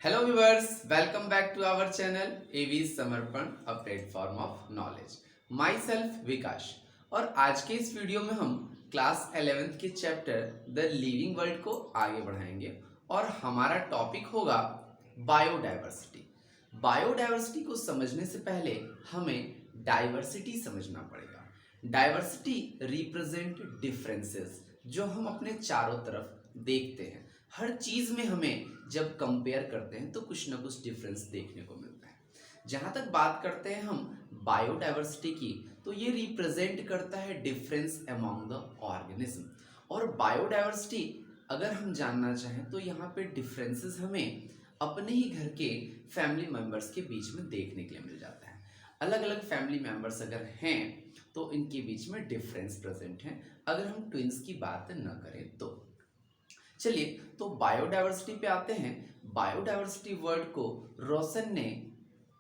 Hello viewers, welcome back to our channel AV समर्पण, a platform of knowledge. Myself विकास और आज के इस वीडियो में हम क्लास 11th के चैप्टर द लिविंग वर्ल्ड को आगे बढ़ाएंगे और हमारा टॉपिक होगा बायोडाइवर्सिटी। बायोडाइवर्सिटी को समझने से पहले हमें डाइवर्सिटी समझना पड़ेगा। डाइवर्सिटी रिप्रेजेंट डिफरेंसेस जो हम अपने चारों तरफ देखते हैं। हर चीज में हमें जब कंपेयर करते हैं तो कुछ ना कुछ डिफरेंस देखने को मिलता है। जहां तक बात करते हैं हम बायोडाइवर्सिटी की, तो ये रिप्रेजेंट करता है डिफरेंस अमॉन्ग द ऑर्गेनिज्म। और बायोडाइवर्सिटी अगर हम जानना चाहें तो यहाँ पे डिफरेंसेस हमें अपने ही घर के फैमिली मेंबर्स के बीच में देखने के लिए मिल जाता है। अलग अलग फैमिली मेंबर्स अगर हैं तो इनके बीच में डिफरेंस प्रेजेंट है, अगर हम ट्विंस की बात न करें तो। चलिए तो बायोडाइवर्सिटी पे आते हैं। बायोडाइवर्सिटी वर्ड को रोसन ने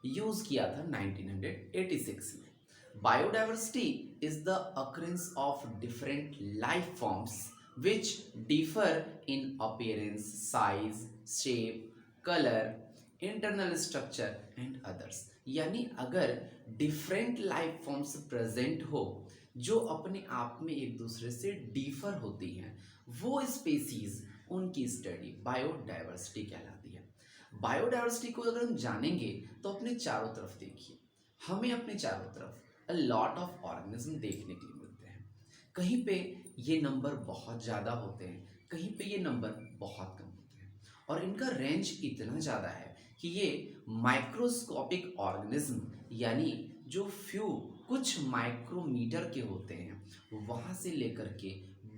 यूज किया था 1986 में। Biodiversity is the occurrence of different life forms which differ in appearance, size, shape, colour, internal structure and others. यानी अगर डिफरेंट लाइफ फॉर्म्स प्रेजेंट हो जो अपने आप में एक दूसरे से डिफर होती हैं, वो स्पेसीज, उनकी स्टडी बायोडाइवर्सिटी कहलाती है। बायोडाइवर्सिटी को अगर हम जानेंगे तो अपने चारों तरफ देखिए, हमें अपने चारों तरफ अ लॉट ऑफ ऑर्गेनिज्म देखने के लिए मिलते हैं। कहीं पे ये नंबर बहुत ज़्यादा होते हैं, कहीं पे ये नंबर बहुत कम होते हैं, और इनका रेंज इतना ज़्यादा है कि ये माइक्रोस्कोपिक ऑर्गेनिज्म यानी जो फ्यू कुछ माइक्रोमीटर के होते हैं वहाँ से लेकर के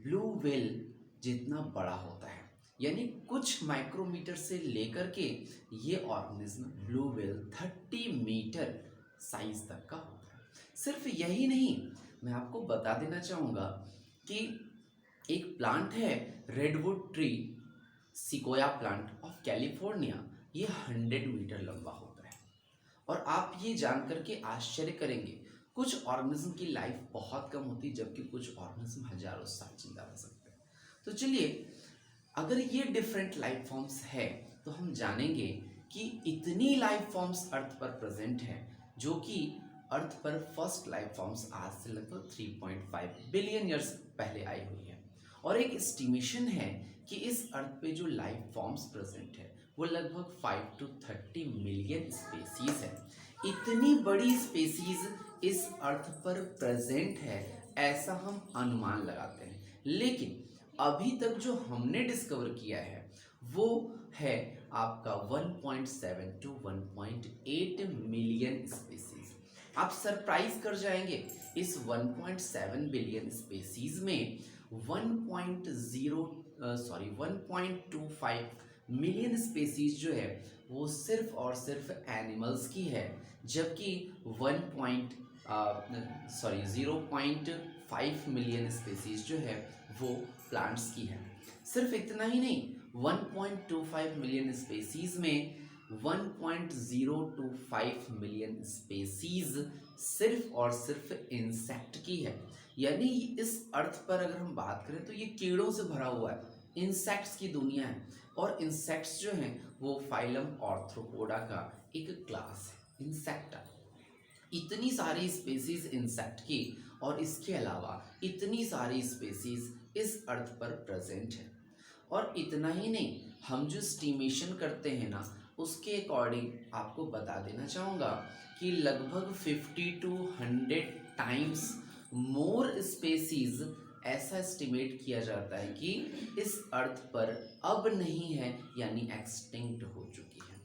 ब्लू व्हेल जितना बड़ा होता है, यानी कुछ माइक्रोमीटर से लेकर के ये organism blue whale 30 metre size तक का होता है। सिर्फ यही नहीं, मैं आपको बता देना चाहूँगा कि एक प्लांट है redwood tree, sequoia plant of California, ये 100 मीटर लंबा होता है। और आप ये जान करके आश्चर्य करेंगे, कुछ ऑर्गेनिज्म की लाइफ बहुत कम होती है जबकि कुछ ऑर्गेनिज्म हजारों साल जिंदा रह सकते हैं। तो चलिए, अगर ये डिफरेंट लाइफ फॉर्म्स है तो हम जानेंगे कि इतनी लाइफ फॉर्म्स अर्थ पर प्रेजेंट है, जो कि अर्थ पर फर्स्ट लाइफ फॉर्म्स आज से लगभग 3.5 बिलियन ईयर्स पहले आई हुई है। और एक एस्टिमेशन है कि इस अर्थ पे जो लाइफ फॉर्म्स प्रेजेंट है वो लगभग 5 to 30 मिलियन स्पेसीज है। इतनी बड़ी स्पेसीज इस अर्थ पर प्रेजेंट है ऐसा हम अनुमान लगाते हैं, लेकिन अभी तक जो हमने डिस्कवर किया है वो है आपका 1.7 to 1.8 मिलियन स्पेसीज। आप सरप्राइज कर जाएंगे, इस 1.7 बिलियन स्पेसीज में 1.25 मिलियन स्पेसीज जो है वो सिर्फ और सिर्फ एनिमल्स की है, जबकि 0.5 मिलियन स्पेसीज जो है वो प्लांट्स की है। सिर्फ इतना ही नहीं, 1.25 मिलियन स्पेसीज में 1.025 मिलियन स्पेसीज सिर्फ और सिर्फ इंसेक्ट की है। यानी इस अर्थ पर अगर हम बात करें तो ये कीड़ों से भरा हुआ है, इंसेक्ट्स की दुनिया है। और इंसेक्ट्स जो हैं वो फाइलम आर्थ्रोपोडा का एक क्लास है, इंसेक्टा। इतनी सारी स्पेसीज इंसेक्ट की और इसके अलावा इतनी सारी स्पेसीज इस अर्थ पर प्रेजेंट है। और इतना ही नहीं, हम जो स्टीमेशन करते हैं ना, उसके अकॉर्डिंग आपको बता देना चाहूँगा कि लगभग 50 to 100 टाइम्स मोर स्पेसीज ऐसा एस्टिमेट किया जाता है कि इस अर्थ पर अब नहीं है, यानी एक्सटिंक्ट हो चुकी है।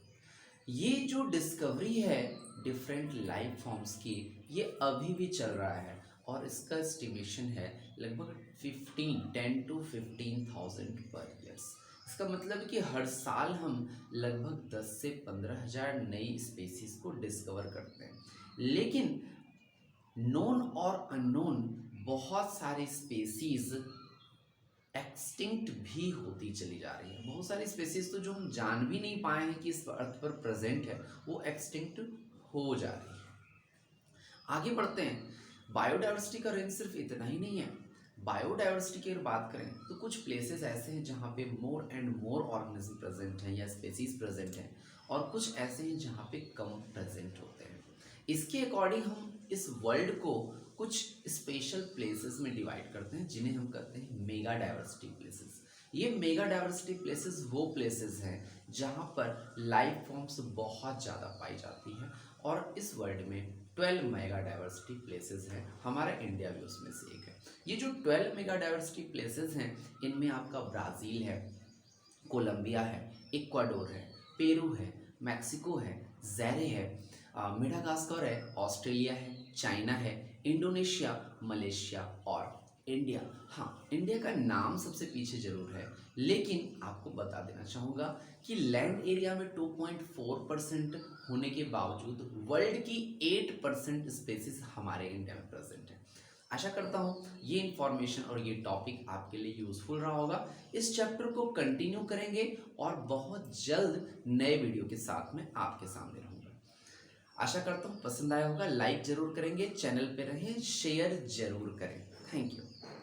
ये जो डिस्कवरी है डिफरेंट लाइफ फॉर्म्स की, ये अभी भी चल रहा है और इसका एस्टिमेशन है लगभग 10 to 15,000 पर ईयर्स। इसका मतलब है कि हर साल हम लगभग 10 से 15,000 नई स्पेसीज को डिस्कवर करते हैं, लेकिन नोन और अननोन बहुत सारी स्पेसीज एक्सटिंक्ट भी होती चली जा रही है। बहुत सारी स्पेसीज तो जो हम जान भी नहीं पाए हैं कि इस अर्थ पर प्रेजेंट है, वो एक्सटिंक्ट हो जा रही है। आगे बढ़ते हैं। बायोडाइवर्सिटी का रेंज सिर्फ इतना ही नहीं है। बायोडाइवर्सिटी की अगर बात करें तो कुछ प्लेसेस ऐसे हैं जहाँ पे more and more organism present हैं या स्पेसीज प्रेजेंट हैं, और कुछ ऐसे हैं जहाँ पे कम प्रेजेंट होते हैं। इसके अकॉर्डिंग हम इस वर्ल्ड को कुछ स्पेशल प्लेसेस में डिवाइड करते हैं जिन्हें हम कहते हैं मेगा डाइवर्सिटी प्लेसेस। ये मेगा डाइवर्सिटी प्लेसेस वो प्लेसेस हैं जहाँ पर लाइफ फॉर्म्स बहुत ज़्यादा पाई जाती है, और इस वर्ल्ड में 12 मेगा डाइवर्सिटी प्लेसेस हैं। हमारा इंडिया भी उसमें से एक है। ये जो 12 मेगा डाइवर्सिटी प्लेसेस हैं, इनमें आपका ब्राज़ील है, कोलंबिया है, इक्वाडोर है, पेरू है, मैक्सिको है, ज़ैरे है, मेडागास्कर है, ऑस्ट्रेलिया है, चाइना है, इंडोनेशिया, मलेशिया और इंडिया। हाँ, इंडिया का नाम सबसे पीछे जरूर है, लेकिन आपको बता देना चाहूँगा कि लैंड एरिया में 2.4% होने के बावजूद वर्ल्ड की 8% स्पेसीज हमारे इंडिया में प्रेजेंट है। आशा करता हूँ ये इन्फॉर्मेशन और ये टॉपिक आपके लिए यूजफुल रहा होगा। इस चैप्टर को कंटिन्यू करेंगे और बहुत जल्द नए वीडियो के साथ में आपके सामने रहूँगा। आशा करता हूँ पसंद आया होगा। लाइक जरूर करेंगे, चैनल पे रहें, शेयर जरूर करें। Thank you.